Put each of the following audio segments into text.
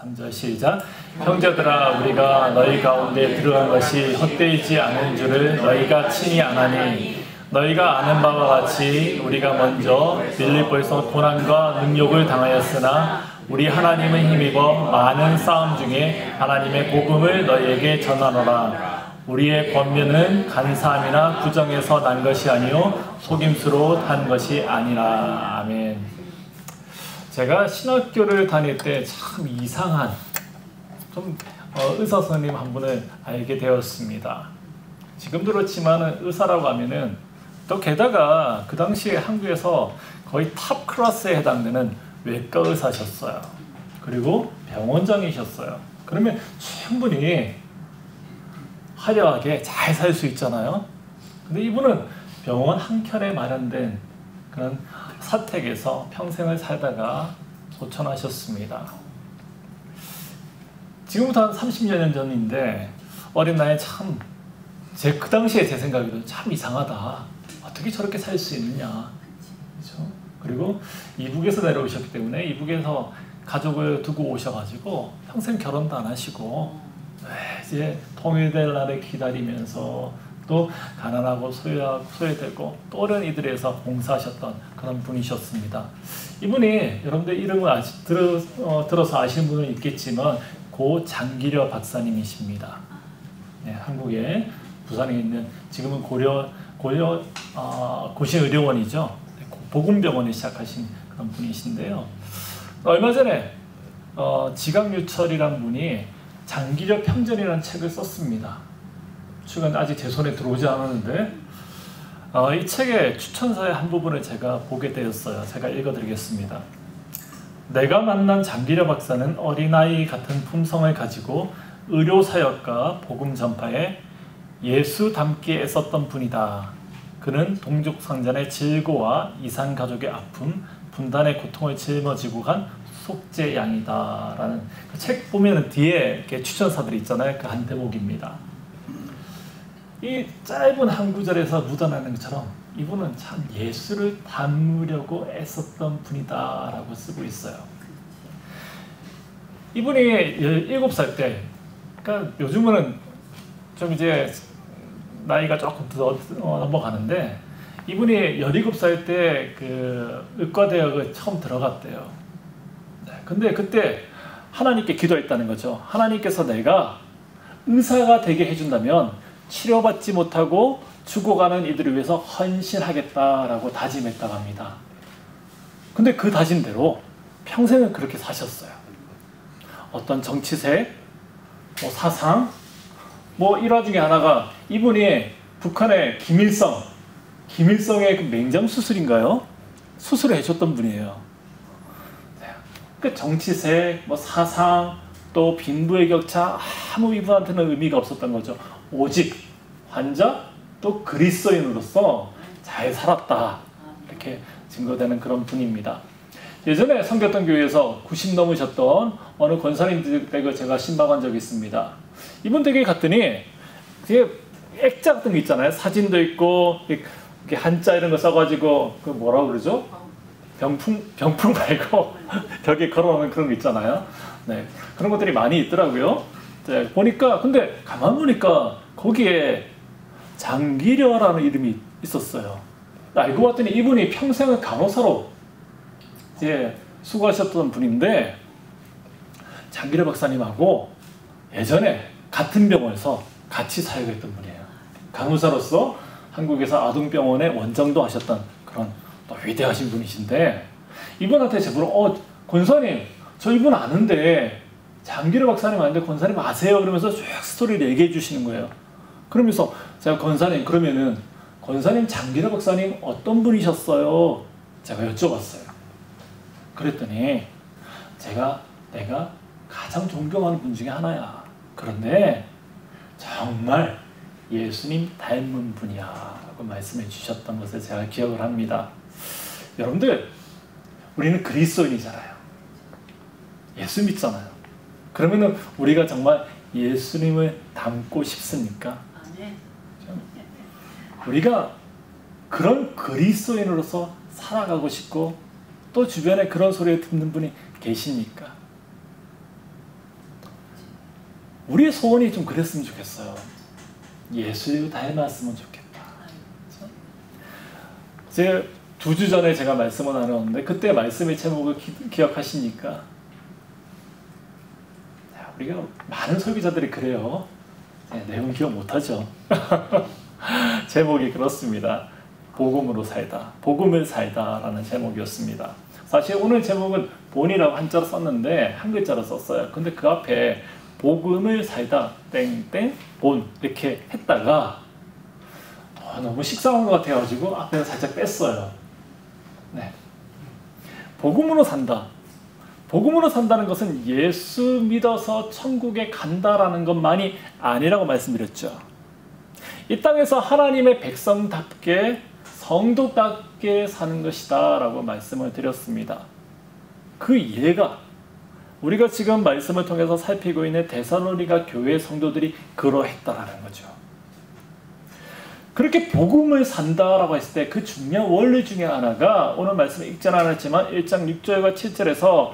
3절 시작. 형제들아 우리가 너희 가운데 들어간 것이 헛되지 않은 줄을 너희가 친히 아나니 너희가 아는 바와 같이 우리가 먼저 빌립보에서 고난과 능욕을 당하였으나 우리 하나님의 힘입어 많은 싸움 중에 하나님의 복음을 너희에게 전하노라. 우리의 권면은 간사함이나 부정에서 난 것이 아니요 속임수로 단 것이 아니라. 아멘. 제가 신학교를 다닐 때 참 이상한 의사 선생님 한 분을 알게 되었습니다. 지금도 그렇지만 의사라고 하면은 또 게다가 그 당시에 한국에서 거의 탑 클래스에 해당되는 외과 의사셨어요. 그리고 병원장이셨어요. 그러면 충분히 화려하게 잘 살 수 있잖아요. 근데 이분은 병원 한켠에 마련된 그런 사택에서 평생을 살다가 소천하셨습니다. 지금부터 한 30여 년 전인데 어린 나이에 참 그 당시에 제 생각에도 참 이상하다. 어떻게 저렇게 살 수 있느냐. 그렇죠? 그리고 이북에서 내려오셨기 때문에 이북에서 가족을 두고 오셔가지고 평생 결혼도 안 하시고 이제 통일될 날을 기다리면서 또 가난하고 소외되고 또 어려운 이들에서 봉사하셨던 그런 분이셨습니다. 이분이 여러분들 이름을 들어서 아시는 분은 있겠지만 고 장기려 박사님이십니다. 네, 한국의 부산에 있는 지금은 고신의료원이죠. 복음병원을 시작하신 그런 분이신데요. 얼마 전에 지강유철이라는 분이 장기려 평전이라는 책을 썼습니다. 최근 아직 제 손에 들어오지 않았는데 이 책의 추천사의 한 부분을 제가 보게 되었어요. 제가 읽어드리겠습니다. 내가 만난 장기려 박사는 어린아이 같은 품성을 가지고 의료사역과 복음 전파에 예수 닮게 애썼던 분이다. 그는 동족상잔의 질고와 이산가족의 아픔, 분단의 고통을 짊어지고 간 속죄양이다. 라는 그 책 보면 뒤에 이렇게 추천사들이 있잖아요. 그 한 대목입니다. 이 짧은 한 구절에서 묻어나는 것처럼 이분은 참 예수를 닮으려고 애썼던 분이다 라고 쓰고 있어요. 이분이 17살 때, 그러니까 요즘은 좀 이제 나이가 조금 더 넘어가는데 이분이 17살 때 그 의과대학을 처음 들어갔대요. 근데 그때 하나님께 기도했다는 거죠. 하나님께서 내가 의사가 되게 해준다면 치료받지 못하고 죽어가는 이들을 위해서 헌신하겠다라고 다짐했다고 합니다. 근데 그 다짐대로 평생은 그렇게 사셨어요. 어떤 정치색, 사상, 일화 중에 하나가 이분이 북한의 김일성의 그 맹장 수술인가요? 수술을 해줬던 분이에요. 그 정치색, 사상, 또 빈부의 격차 아무 이분한테는 의미가 없었던 거죠. 오직 환자 또 그리스도인으로서 잘 살았다. 이렇게 증거되는 그런 분입니다. 예전에 섬겼던 교회에서 90 넘으셨던 어느 권사님 댁을 제가 신방한 적이 있습니다. 이분 댁에 갔더니 되게 액자 같은 거 있잖아요. 사진도 있고 이렇게 한자 이런 거 써가지고 그 뭐라고 그러죠? 병풍 말고 벽에 걸어놓은 그런 거 있잖아요. 네, 그런 것들이 많이 있더라고요. 네, 근데 가만 보니까 거기에 장기려라는 이름이 있었어요. 알고 봤더니 이분이 평생을 간호사로 이제 수고하셨던 분인데 장기려 박사님하고 예전에 같은 병원에서 같이 사역했던 분이에요. 간호사로서 한국에서 아동병원의 원장도 하셨던 그런 또 위대하신 분이신데 이분한테 제보로 권사님 저 이분 아는데 장기려 박사님 아는데 권사님 아세요? 그러면서 쭉 스토리를 얘기해 주시는 거예요. 그러면서 제가 권사님 그러면은 권사님 장기려 박사님 어떤 분이셨어요? 제가 여쭤봤어요. 그랬더니 내가 가장 존경하는 분 중에 하나야. 그런데 정말 예수님 닮은 분이야 라고 말씀해 주셨던 것을 제가 기억을 합니다. 여러분들 우리는 그리스도인이잖아요. 예수 믿잖아요. 그러면은 우리가 정말 예수님을 닮고 싶습니까? 우리가 그런 그리스도인으로서 살아가고 싶고 또 주변에 그런 소리를 듣는 분이 계십니까? 우리의 소원이 좀 그랬으면 좋겠어요. 예수 닮았으면 좋겠다. 그렇죠? 제가 2주 전에 제가 말씀을 나눴는데 그때 말씀의 제목을 기억하시니까 우리가 많은 설교자들이 그래요. 네, 내용 기억 못하죠. 제목이 그렇습니다. 복음으로 살다, 복음을 살다 라는 제목이었습니다. 사실 오늘 제목은 본이라고 한자로 썼는데 한 글자로 썼어요. 근데 그 앞에 복음을 살다 땡땡 본 이렇게 했다가 너무 식상한 것 같아가지고 앞에서 살짝 뺐어요. 네. 복음으로 산다. 복음으로 산다는 것은 예수 믿어서 천국에 간다라는 것만이 아니라고 말씀드렸죠. 이 땅에서 하나님의 백성답게 성도답게 사는 것이다 라고 말씀을 드렸습니다. 그 예가 우리가 지금 말씀을 통해서 살피고 있는 데살로니가 교회 성도들이 그러했다라는 거죠. 그렇게 복음을 산다라고 했을 때 그 중요한 원리 중에 하나가 오늘 말씀에 읽지 않았지만 1장 6절과 7절에서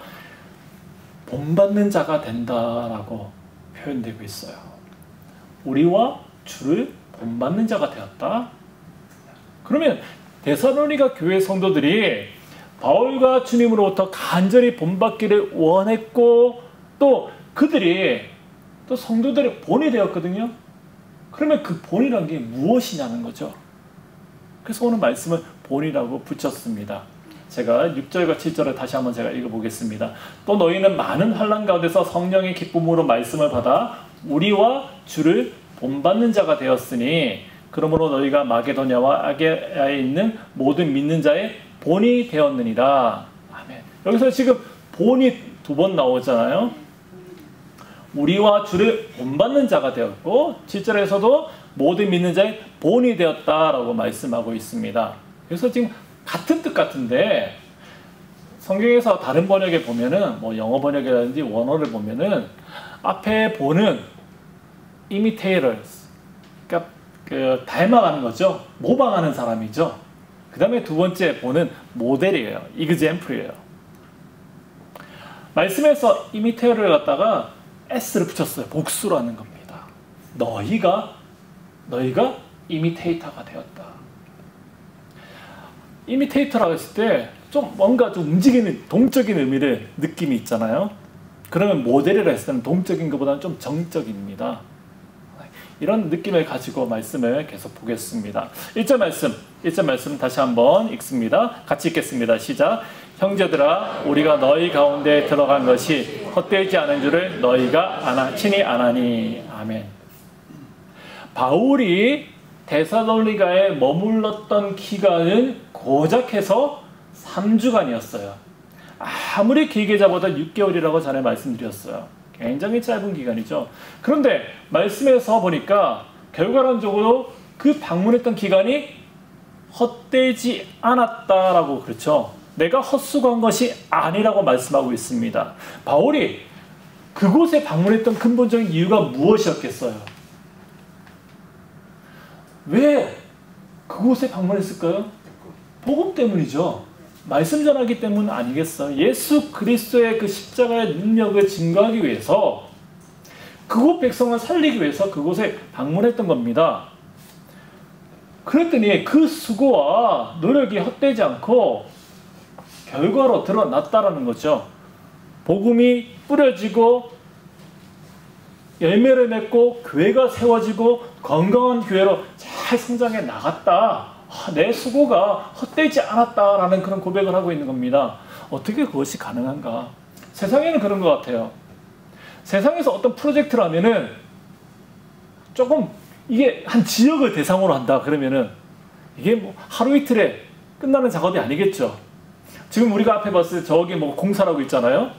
본받는 자가 된다라고 표현되고 있어요. 우리와 주를 본받는 자가 되었다. 그러면 데살로니가 교회 성도들이 바울과 주님으로부터 간절히 본받기를 원했고 또 그들이 또 성도들의 본이 되었거든요. 그러면 그 본이란 게 무엇이냐는 거죠. 그래서 오늘 말씀을 본이라고 붙였습니다. 제가 6절과 7절을 다시 한번 제가 읽어보겠습니다. 또 너희는 많은 환난 가운데서 성령의 기쁨으로 말씀을 받아 우리와 주를 본받는 자가 되었으니 그러므로 너희가 마게도냐와 아게야에 있는 모든 믿는 자의 본이 되었느니라. 아멘. 여기서 지금 본이 2번 나오잖아요. 우리와 주를 본받는 자가 되었고 7절에서도 모든 믿는 자의 본이 되었다라고 말씀하고 있습니다. 그래서 지금 같은 뜻 같은데 성경에서 다른 번역에 보면은 뭐 영어 번역이라든지 원어를 보면은 앞에 본은 imitators, 그러니까 그 닮아가는 거죠. 모방하는 사람이죠. 그 다음에 2번째 본은 모델이에요. example이에요. 말씀에서 imitator를 갖다가 s를 붙였어요. 복수라는 겁니다. 너희가 imitator가 되었다. imitator라고 했을 때 좀 뭔가 좀 움직이는 동적인 의미를 느낌이 있잖아요. 그러면 모델이라 했을 때는 동적인 것보다는 좀 정적입니다. 이런 느낌을 가지고 말씀을 계속 보겠습니다. 1절 말씀 다시 한번 읽습니다. 같이 읽겠습니다. 시작. 형제들아 우리가 너희 가운데 들어간 것이 헛되지 않은 줄을 너희가 친히 아나니. 아멘. 바울이 데살로니가에 머물렀던 기간은 고작 해서 3주간이었어요. 아무리 길게 잡아도 6개월이라고 전에 말씀드렸어요. 굉장히 짧은 기간이죠. 그런데 말씀에서 보니까 결과론적으로 그 방문했던 기간이 헛되지 않았다라고 그렇죠. 내가 헛수고한 것이 아니라고 말씀하고 있습니다. 바울이 그곳에 방문했던 근본적인 이유가 무엇이었겠어요? 왜 그곳에 방문했을까요? 복음 때문이죠. 말씀 전하기 때문 아니겠어요? 예수 그리스도의 그 십자가의 능력을 증거하기 위해서 그곳 백성을 살리기 위해서 그곳에 방문했던 겁니다. 그랬더니 그 수고와 노력이 헛되지 않고 결과로 드러났다라는 거죠. 복음이 뿌려지고 열매를 맺고 교회가 세워지고 건강한 교회로 잘 성장해 나갔다. 내 수고가 헛되지 않았다라는 그런 고백을 하고 있는 겁니다. 어떻게 그것이 가능한가? 세상에는 그런 것 같아요. 세상에서 어떤 프로젝트를 하면은 조금 이게 한 지역을 대상으로 한다 그러면은 이게 뭐 하루 이틀에 끝나는 작업이 아니겠죠. 지금 우리가 앞에 봤을 때 저기 뭐 공사를 하고 있잖아요.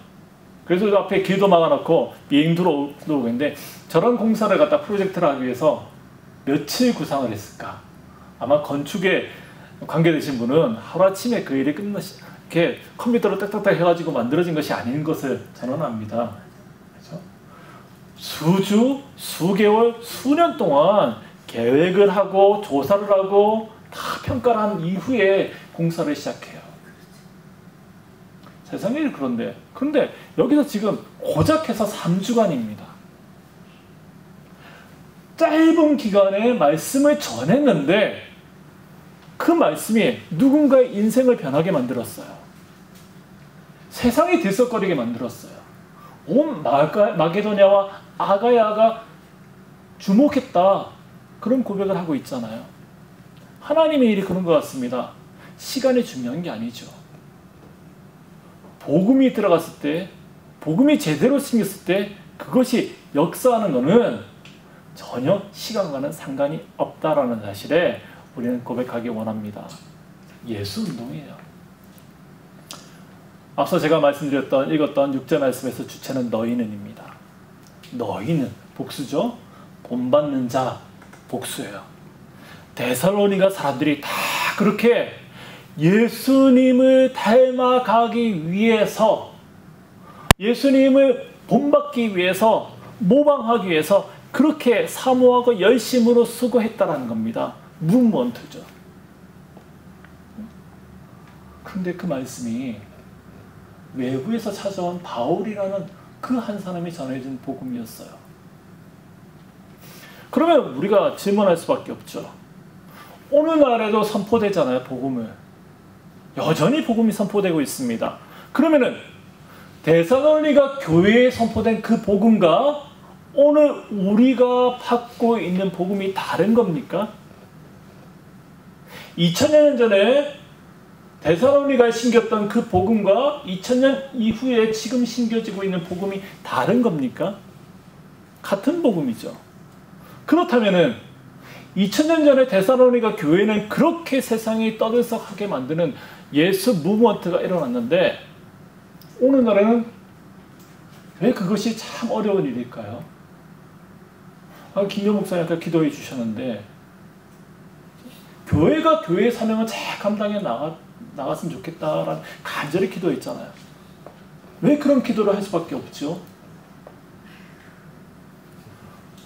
그래서 그 앞에 길도 막아놓고 비행 들어오고 있는데 저런 공사를 갖다 프로젝트를 하기 위해서 며칠 구상을 했을까? 아마 건축에 관계되신 분은 하루아침에 그 일이 이렇게 컴퓨터로 딱딱딱 해가지고 만들어진 것이 아닌 것을 전언합니다. 그렇죠? 수주, 수개월, 수년 동안 계획을 하고 조사를 하고 다 평가를 한 이후에 공사를 시작해요. 세상에 그런데 여기서 지금 고작 해서 3주간입니다. 짧은 기간에 말씀을 전했는데 그 말씀이 누군가의 인생을 변하게 만들었어요. 세상이 들썩거리게 만들었어요. 온 마게도냐와 아가야가 주목했다. 그런 고백을 하고 있잖아요. 하나님의 일이 그런 것 같습니다. 시간이 중요한 게 아니죠. 복음이 들어갔을 때, 복음이 제대로 생겼을 때 그것이 역사하는 것은 전혀 시간과는 상관이 없다라는 사실에 우리는 고백하기 원합니다. 예수 운동이에요. 앞서 제가 말씀드렸던 읽었던 6절 말씀에서 주체는 너희는입니다. 너희는 복수죠. 본받는 자 복수예요. 데살로니가 사람들이 다 그렇게 예수님을 닮아가기 위해서, 예수님을 본받기 위해서, 모방하기 위해서 그렇게 사모하고 열심으로 수고했다라는 겁니다. 무브먼트죠. 그런데 그 말씀이 외부에서 찾아온 바울이라는 그 한 사람이 전해진 복음이었어요. 그러면 우리가 질문할 수밖에 없죠. 오늘날에도 선포되잖아요, 복음을. 여전히 복음이 선포되고 있습니다. 그러면은 데살로니가 교회에 선포된 그 복음과 오늘 우리가 받고 있는 복음이 다른 겁니까? 2000년 전에 데살로니가에 심겼던 그 복음과 2000년 이후에 지금 심겨지고 있는 복음이 다른 겁니까? 같은 복음이죠. 그렇다면은 2000년 전에 데살로니가 교회는 그렇게 세상이 떠들썩하게 만드는 예수 무브먼트가 일어났는데 오늘날에는 왜 그것이 참 어려운 일일까요? 김영 목사님 아까 기도해 주셨는데 교회가 교회의 사명을 잘 감당해 나갔으면 좋겠다라는 간절히 기도했잖아요. 왜 그런 기도를 할 수밖에 없죠?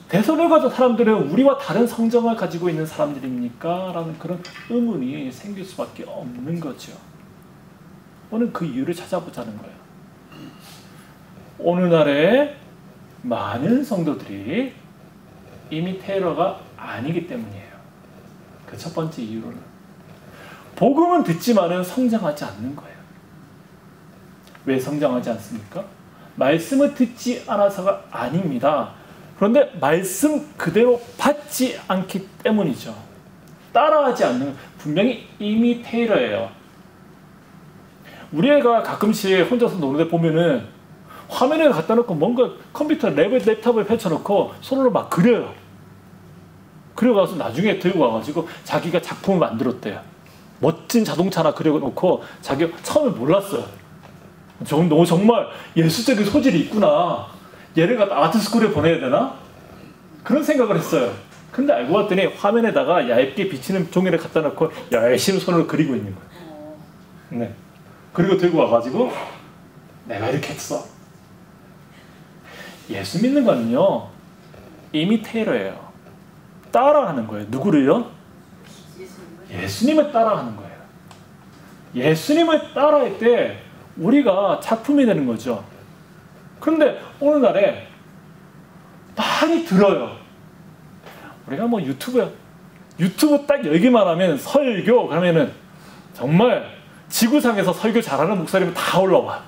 데살로니가 사람들은 우리와 다른 성정을 가지고 있는 사람들입니까? 라는 그런 의문이 생길 수밖에 없는 거죠. 오늘 그 이유를 찾아보자는 거예요. 오늘날의 많은 성도들이 이미 테러가 아니기 때문이에요. 그 첫 번째 이유로는 복음은 듣지만은 성장하지 않는 거예요. 왜 성장하지 않습니까? 말씀을 듣지 않아서가 아닙니다. 그런데 말씀 그대로 받지 않기 때문이죠. 따라하지 않는, 분명히 이미테이터예요. 우리 애가 가끔씩 혼자서 노는데 보면은 화면에 갖다 놓고 뭔가 컴퓨터 랩탑을 펼쳐놓고 손으로 막 그려요. 그려가서 나중에 들고 와가지고 자기가 작품을 만들었대요. 멋진 자동차 하나 그려놓고 자기가 처음에 몰랐어요. 정말 예술적인 소질이 있구나. 얘를 갖다 아트스쿨에 보내야 되나? 그런 생각을 했어요. 근데 알고 봤더니 화면에다가 얇게 비치는 종이를 갖다 놓고 열심히 손으로 그리고 있는 거예요. 네. 그리고 들고 와가지고 내가 이렇게 했어. 예수 믿는 거는요, 이미테이터예요. 따라하는 거예요. 누구를요? 예수님을 따라하는 거예요. 예수님을 따라할 때 우리가 작품이 되는 거죠. 그런데 오늘날에 많이 들어요. 우리가 뭐 유튜브 딱 열기만 하면 설교 그러면은 정말 지구상에서 설교 잘하는 목사님은 다 올라와.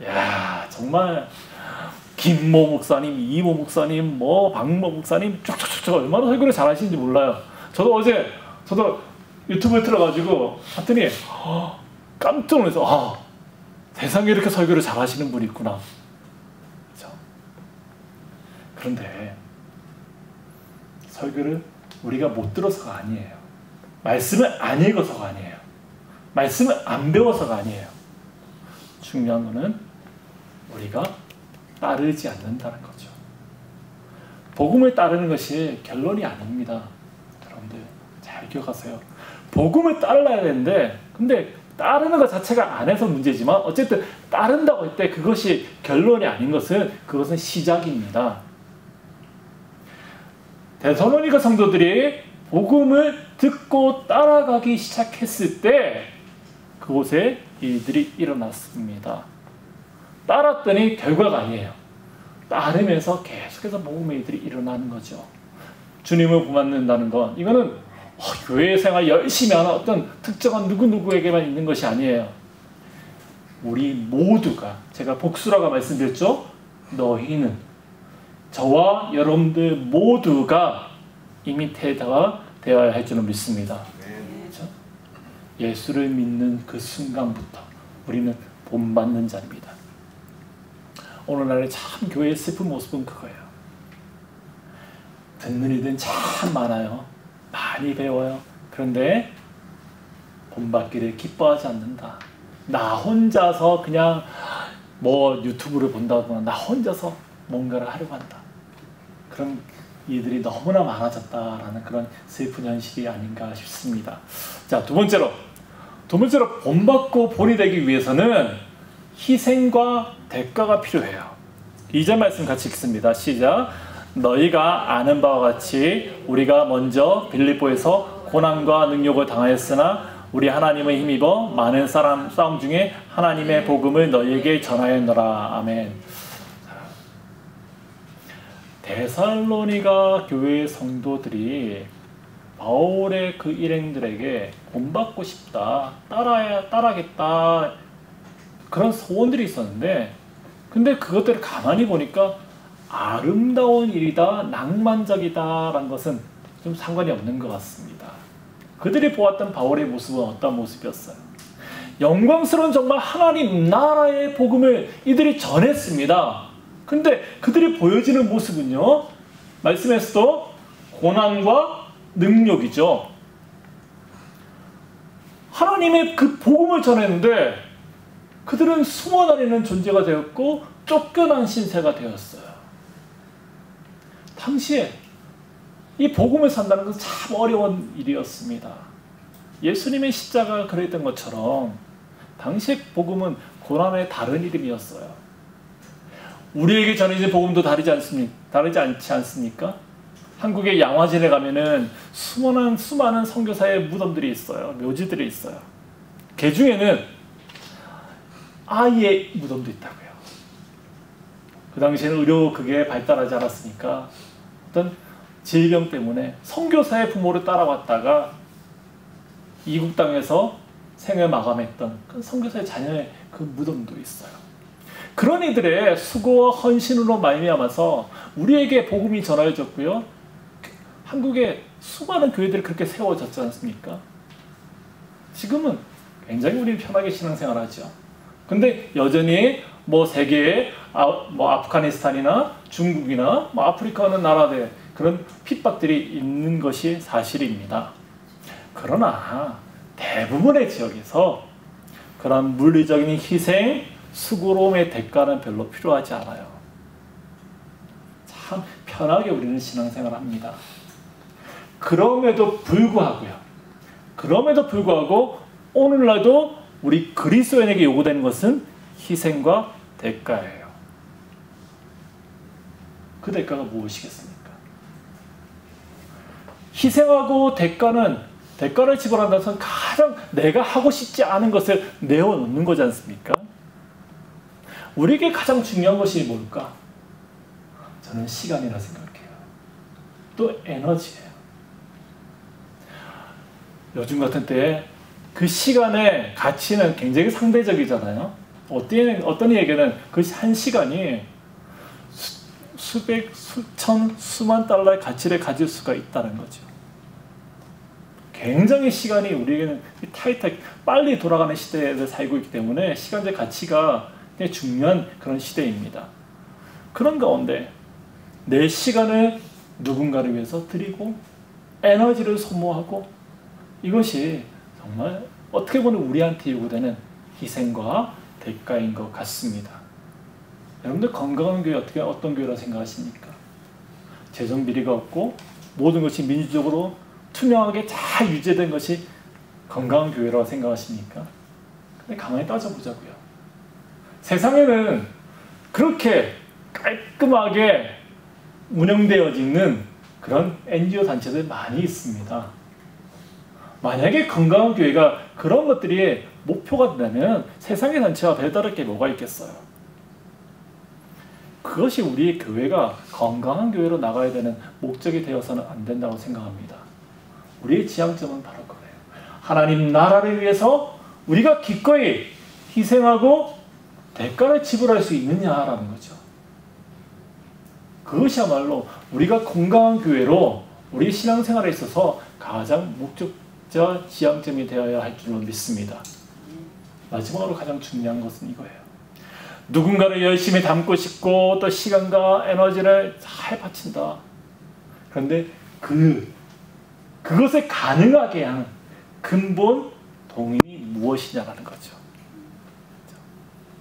야, 정말 김모 목사님, 이모 목사님, 뭐 박모 목사님 쭉쭉쭉 얼마나 설교를 잘하시는지 몰라요. 저도 유튜브에 틀어가지고 봤더니 깜짝 놀라서 세상에 이렇게 설교를 잘하시는 분이 있구나. 그렇죠? 그런데 설교를 우리가 못 들어서가 아니에요. 말씀을 안 읽어서가 아니에요. 말씀을 안 배워서가 아니에요. 중요한 거는 우리가 따르지 않는다는 거죠. 복음을 따르는 것이 결론이 아닙니다. 여러분들 잘 기억하세요. 복음을 따라야 되는데 근데 따르는 것 자체가 안 해서 문제지만 어쨌든 따른다고 할 때 그것이 결론이 아닌 것은 그것은 시작입니다. 데살로니가 성도들이 복음을 듣고 따라가기 시작했을 때 그곳에 일들이 일어났습니다. 따랐더니 결과가 아니에요. 따르면서 계속해서 복음의 일들이 일어나는 거죠. 주님을 본받는다는 건 이거는 교회 생활 열심히 하는 어떤 특정한 누구누구에게만 있는 것이 아니에요. 우리 모두가, 제가 복수라고 말씀드렸죠? 너희는, 저와 여러분들 모두가 이미 태자가 되어야 할 줄은 믿습니다. 그렇죠? 예수를 믿는 그 순간부터 우리는 본받는 자입니다. 오늘날의 참 교회의 슬픈 모습은 그거예요. 듣는 이들은 참 많아요. 많이 배워요. 그런데 본받기를 기뻐하지 않는다. 나 혼자서 그냥 뭐 유튜브를 본다거나 나 혼자서 뭔가를 하려고 한다. 그런 이들이 너무나 많아졌다라는 그런 슬픈 현실이 아닌가 싶습니다. 자, 두 번째로 본받고 본이 되기 위해서는 희생과 대가가 필요해요. 2절 말씀 같이 읽습니다. 시작. 너희가 아는 바와 같이 우리가 먼저 빌립보에서 고난과 능욕을 당하였으나 우리 하나님의 힘입어 많은 사람 싸움 중에 하나님의 복음을 너희에게 전하였노라. 아멘. 데살로니가 교회의 성도들이 바울의 그 일행들에게 본받고 싶다, 따라하겠다, 그런 소원들이 있었는데, 근데 그것들을 가만히 보니까 아름다운 일이다, 낭만적이다라는 것은 좀 상관이 없는 것 같습니다. 그들이 보았던 바울의 모습은 어떤 모습이었어요? 영광스러운 정말 하나님 나라의 복음을 이들이 전했습니다. 근데 그들이 보여지는 모습은요, 말씀에서도 고난과 능력이죠. 하나님의 그 복음을 전했는데 그들은 숨어 다니는 존재가 되었고 쫓겨난 신세가 되었어요. 당시에 이 복음을 산다는 것은 참 어려운 일이었습니다. 예수님의 십자가가 그랬던 것처럼 당시의 복음은 고난의 다른 이름이었어요. 우리에게 전해진 복음도 다르지 않지 않습니까? 한국의 양화진에 가면은 수많은 선교사의 무덤들이 있어요. 묘지들이 있어요. 그 중에는 아이의 무덤도 있다고요. 그 당시에는 의료 그게 발달하지 않았으니까 어떤 질병 때문에 선교사의 부모를 따라왔다가 이국 땅에서 생을 마감했던 그 선교사의 자녀의 그 무덤도 있어요. 그런 이들의 수고와 헌신으로 말미암아서 우리에게 복음이 전하여졌고요. 한국에 수많은 교회들이 그렇게 세워졌지 않습니까? 지금은 굉장히 우리는 편하게 신앙생활하죠. 근데 여전히 뭐 세계에 뭐 아프가니스탄이나 중국이나 뭐 아프리카 어느 나라들 그런 핍박들이 있는 것이 사실입니다. 그러나 대부분의 지역에서 그런 물리적인 희생, 수고로움의 대가는 별로 필요하지 않아요. 참 편하게 우리는 신앙생활을 합니다. 그럼에도 불구하고 오늘날도 우리 그리스도인에게 요구되는 것은 희생과 대가예요. 그 대가가 무엇이겠습니까? 희생하고 대가를 지불한다는 것은 가장 내가 하고 싶지 않은 것을 내어놓는 거지 않습니까? 우리에게 가장 중요한 것이 뭘까? 저는 시간이라 생각해요. 또 에너지예요. 요즘 같은 때에 그 시간의 가치는 굉장히 상대적이잖아요. 어떤 이에게는 그 한 시간이 수백, 수천, 수만 달러의 가치를 가질 수가 있다는 거죠. 굉장히 시간이 우리에게는 타이트하게 빨리 돌아가는 시대에 살고 있기 때문에 시간의 가치가 굉장히 중요한 그런 시대입니다. 그런 가운데 내 시간을 누군가를 위해서 드리고 에너지를 소모하고 이것이 정말 어떻게 보면 우리한테 요구되는 희생과 대가인 것 같습니다. 여러분들 건강한 교회 어떤 교회라고 생각하십니까? 재정 비리가 없고 모든 것이 민주적으로 투명하게 잘 유지된 것이 건강한 교회라고 생각하십니까? 근데 가만히 따져보자고요. 세상에는 그렇게 깔끔하게 운영되어지는 그런 NGO 단체들 많이 있습니다. 만약에 건강한 교회가 그런 것들이 목표가 된다면 세상의 단체와 별다를 게 뭐가 있겠어요? 그것이 우리의 교회가 건강한 교회로 나가야 되는 목적이 되어서는 안 된다고 생각합니다. 우리의 지향점은 바로 그거예요. 하나님 나라를 위해서 우리가 기꺼이 희생하고 대가를 지불할 수 있느냐라는 거죠. 그것이야말로 우리가 건강한 교회로 우리 신앙생활에 있어서 가장 목적자 지향점이 되어야 할 줄로 믿습니다. 마지막으로 가장 중요한 것은 이거예요. 누군가를 열심히 닮고 싶고 또 시간과 에너지를 잘 바친다. 그런데 그것을 가능하게 한 근본 동인이 무엇이냐라는 거죠.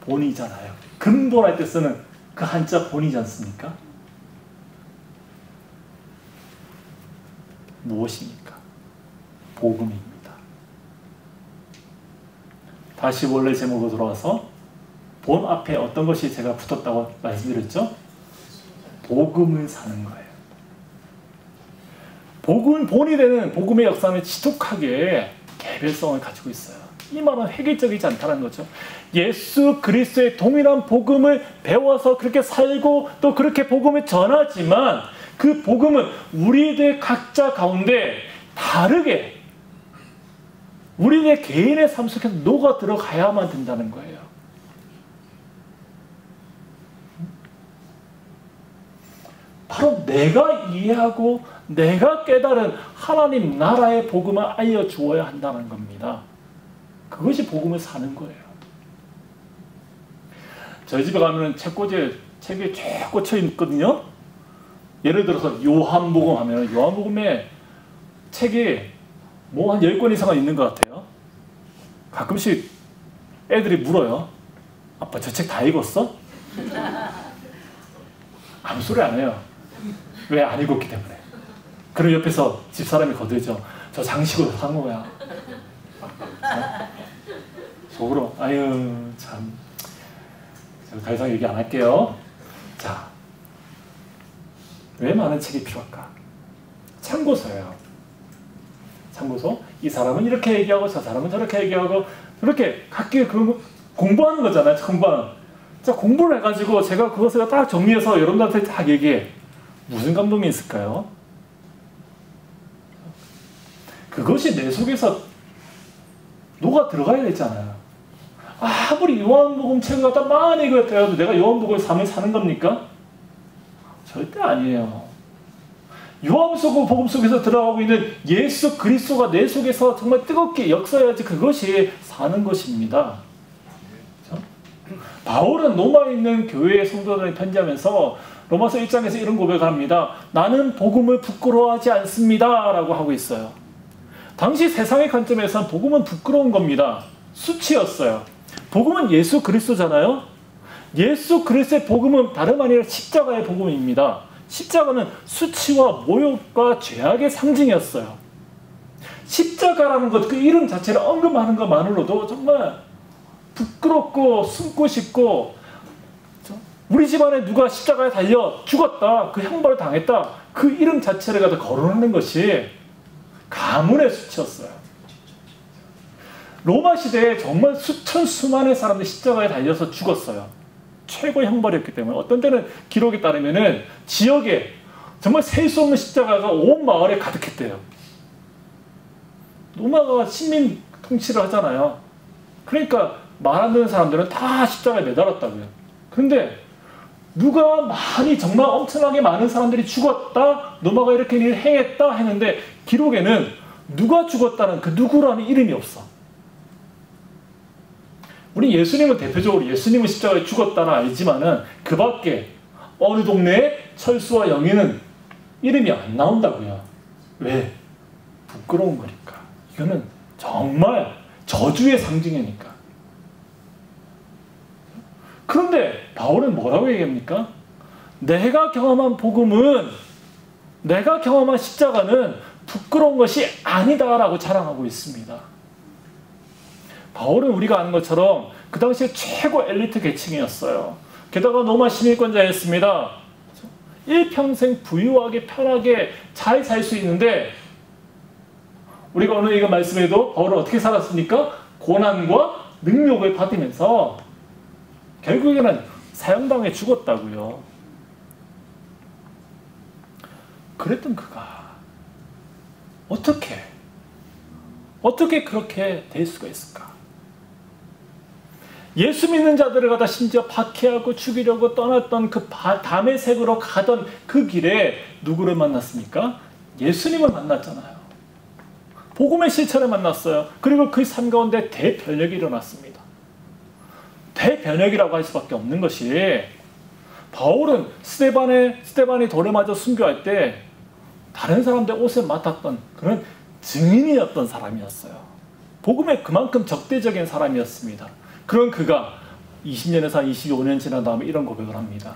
본이잖아요. 근본할 때 쓰는 그 한자 본이지 않습니까? 무엇입니까? 복음입니다. 다시 원래 제목으로 돌아와서 본 앞에 어떤 것이 제가 붙었다고 말씀드렸죠? 복음을 사는 거예요. 복음은 본이 되는 복음의 역사는 지독하게 개별성을 가지고 있어요. 이 말은 획일적이지 않다는 거죠. 예수 그리스도의 동일한 복음을 배워서 그렇게 살고 또 그렇게 복음을 전하지만 그 복음은 우리들 각자 가운데 다르게 우리의 개인의 삶 속에 녹아 들어가야만 된다는 거예요. 바로 내가 이해하고 내가 깨달은 하나님 나라의 복음을 알려주어야 한다는 겁니다. 그것이 복음을 사는 거예요. 저희 집에 가면 책꽂이에 책이 쫙 꽂혀 있거든요. 예를 들어서 요한복음 하면 요한복음에 책이 뭐 한 10권 이상은 있는 것 같아요. 가끔씩 애들이 물어요. 아빠 저 책 다 읽었어? 아무 소리 안 해요. 왜 안 읽었기 때문에. 그럼 옆에서 집사람이 거들죠. 저 장식으로 산 거야. 속으로 아유 참. 더 이상 얘기 안 할게요. 자, 왜 많은 책이 필요할까? 참고서예요. 참고서. 이 사람은 이렇게 얘기하고 저 사람은 저렇게 얘기하고 그렇게 각기 공부하는 거잖아요. 공부하는. 자, 공부를 해가지고 제가 그것을 딱 정리해서 여러분들한테 딱 얘기해. 무슨 감동이 있을까요? 그것이 내 속에서 녹아 들어가야 되잖아요. 아무리 요한복음 책을 갖다 많이 읽었더라도 내가 요한복음의 삶을 사는 겁니까? 절대 아니에요. 요한복음 속에서 들어가고 있는 예수 그리스도가 내 속에서 정말 뜨겁게 역사해야지 그것이 사는 것입니다. 그렇죠? 바울은 로마에 있는 교회의 성도들에게 편지하면서 로마서 1장에서 이런 고백을 합니다. 나는 복음을 부끄러워하지 않습니다 라고 하고 있어요. 당시 세상의 관점에서는 복음은 부끄러운 겁니다. 수치였어요. 복음은 예수 그리스도잖아요. 예수 그리스도의 복음은 다름 아니라 십자가의 복음입니다. 십자가는 수치와 모욕과 죄악의 상징이었어요. 십자가라는 것, 그 이름 자체를 언급하는 것만으로도 정말 부끄럽고 숨고 싶고, 우리 집안에 누가 십자가에 달려 죽었다, 그 형벌을 당했다, 그 이름 자체를 갖다 거론하는 것이 가문의 수치였어요. 로마 시대에 정말 수천 수만의 사람들이 십자가에 달려서 죽었어요. 최고의 형벌이었기 때문에. 어떤 때는 기록에 따르면은 지역에 정말 셀 수 없는 십자가가 온 마을에 가득했대요. 로마가 식민 통치를 하잖아요. 그러니까 말 안 듣는 사람들은 다 십자가에 매달았다고요. 그런데 누가 많이 정말 엄청나게 많은 사람들이 죽었다, 로마가 이렇게 일을 행했다 했는데 기록에는 누가 죽었다는 그 누구라는 이름이 없어. 우리 예수님은 대표적으로 예수님은 십자가에 죽었다는 알지만은 그 밖에 어느 동네에 철수와 영희는 이름이 안 나온다고요. 왜? 부끄러운 거니까. 이거는 정말 저주의 상징이니까. 그런데 바울은 뭐라고 얘기합니까? 내가 경험한 복음은, 내가 경험한 십자가는 부끄러운 것이 아니다라고 자랑하고 있습니다. 바울은 우리가 아는 것처럼 그 당시에 최고 엘리트 계층이었어요. 게다가 로마 시민권자였습니다. 일평생 부유하게 편하게 잘 살 수 있는데, 우리가 오늘 이거 말씀에도 바울은 어떻게 살았습니까? 고난과 능력을 받으면서 결국에는 사형당해 죽었다고요. 그랬던 그가 어떻게 그렇게 될 수가 있을까? 예수 믿는 자들을 갖다 심지어 박해하고 죽이려고 떠났던 그 다메섹으로 가던 그 길에 누구를 만났습니까? 예수님을 만났잖아요. 복음의 실천을 만났어요. 그리고 그 삶 가운데 대변혁이 일어났습니다. 대변혁이라고 할 수밖에 없는 것이, 바울은 스데반이 돌에 맞아 순교할 때 다른 사람들 옷을 맡았던 그런 증인이었던 사람이었어요. 복음에 그만큼 적대적인 사람이었습니다. 그런 그가 20년에서 25년 지난 다음에 이런 고백을 합니다.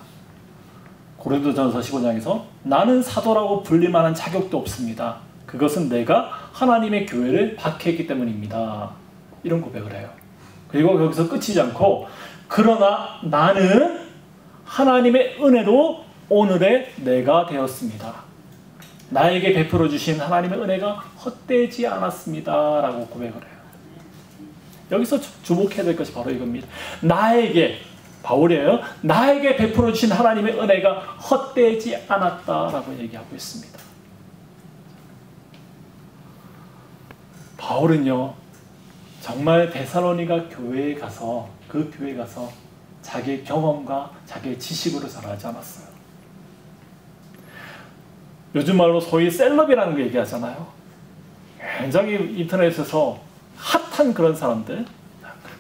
고린도전서 15장에서 나는 사도라고 불릴만한 자격도 없습니다. 그것은 내가 하나님의 교회를 박해했기 때문입니다. 이런 고백을 해요. 그리고 여기서 끝이지 않고, 그러나 나는 하나님의 은혜로 오늘의 내가 되었습니다. 나에게 베풀어 주신 하나님의 은혜가 헛되지 않았습니다. 라고 고백을 해요. 여기서 주목해야 될 것이 바로 이겁니다. 바울이에요. 나에게 베풀어 주신 하나님의 은혜가 헛되지 않았다라고 얘기하고 있습니다. 바울은요, 정말 데살로니가 교회에 가서, 그 교회에 가서 자기의 경험과 자기의 지식으로 전하지 않았어요. 요즘 말로 소위 셀럽이라는 거 얘기하잖아요. 굉장히 인터넷에서 핫한 그런 사람들,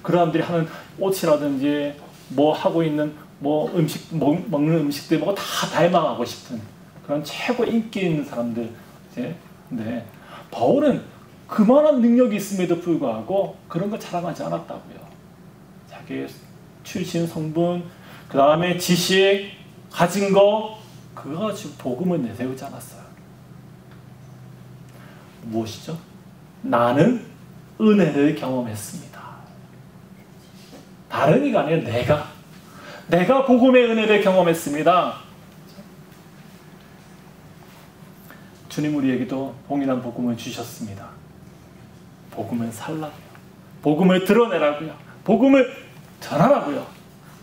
그 사람들이 하는 옷이라든지 뭐 하고 있는 뭐 음식, 먹는 음식들 보고 다 닮아가고 싶은 그런 최고 인기 있는 사람들. 근데 바울은 그만한 능력이 있음에도 불구하고 그런 거 자랑하지 않았다고요. 자기의 출신, 성분, 그 다음에 지식, 가진 거, 그거 가지고 복음을 내세우지 않았어요. 무엇이죠? 나는 은혜를 경험했습니다. 다른 이가 아니라 내가 복음의 은혜를 경험했습니다. 주님 우리에게도 동일한 복음을 주셨습니다. 복음을 살라고요. 복음을 드러내라고요. 복음을 전하라고요.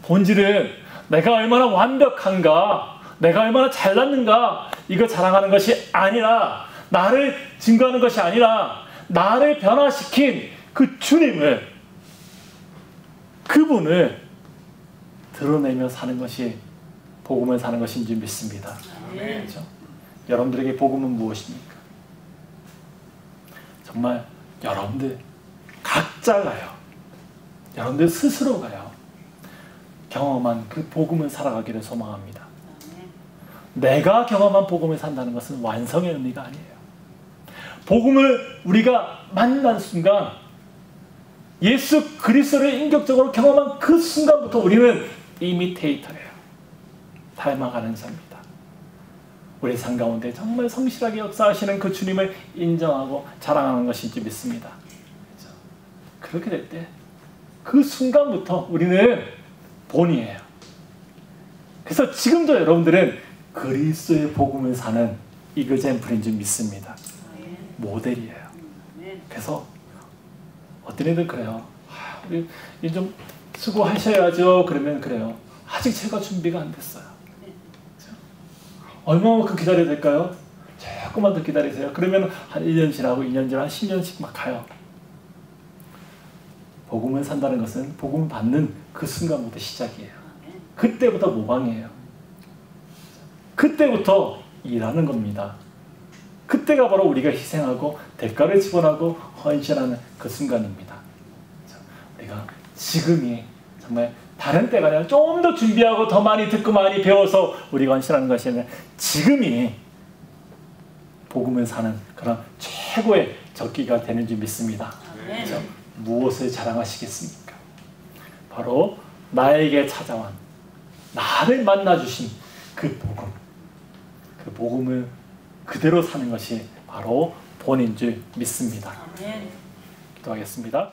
본질은 내가 얼마나 완벽한가, 내가 얼마나 잘났는가, 이거 자랑하는 것이 아니라, 나를 증거하는 것이 아니라, 나를 변화시킨 그 주님을, 그분을 드러내며 사는 것이 복음을 사는 것인 줄 믿습니다. 그렇죠? 여러분들에게 복음은 무엇입니까? 정말 여러분들 각자가요, 여러분들 스스로가요, 경험한 그 복음을 살아가기를 소망합니다. 내가 경험한 복음을 산다는 것은 완성의 의미가 아니에요. 복음을 우리가 만난 순간, 예수 그리스도를 인격적으로 경험한 그 순간부터 우리는 이미테이터예요. 닮아가는 자입니다. 우리 삶 가운데 정말 성실하게 역사하시는 그 주님을 인정하고 자랑하는 것인지 믿습니다. 그렇게 될 때 그 순간부터 우리는 본이에요. 그래서 지금도 여러분들은 그리스도의 복음을 사는 이그젠플인 줄 믿습니다. 모델이에요. 그래서 어떤 애들 그래요. 우리 좀 수고하셔야죠. 그러면 그래요. 아직 제가 준비가 안 됐어요. 얼마만큼 기다려야 될까요? 조금만 더 기다리세요. 그러면 한 1년 지나고 2년 지나고 한 10년씩 막 가요. 복음을 산다는 것은 복음 받는 그 순간부터 시작이에요. 그때부터 모방이에요. 그때부터 일하는 겁니다. 그때가 바로 우리가 희생하고 대가를 지불하고 헌신하는 그 순간입니다. 우리가 지금이 정말 다른 때가 아니라 좀 더 준비하고 더 많이 듣고 많이 배워서 우리가 헌신하는 것이 아니라 지금이 복음을 사는 그런 최고의 적기가 되는 줄 믿습니다. 그렇죠? 무엇을 자랑하시겠습니까? 바로 나에게 찾아온, 나를 만나주신 그 복음, 그 복음을 그대로 사는 것이 바로 본인 줄 믿습니다. 기도하겠습니다.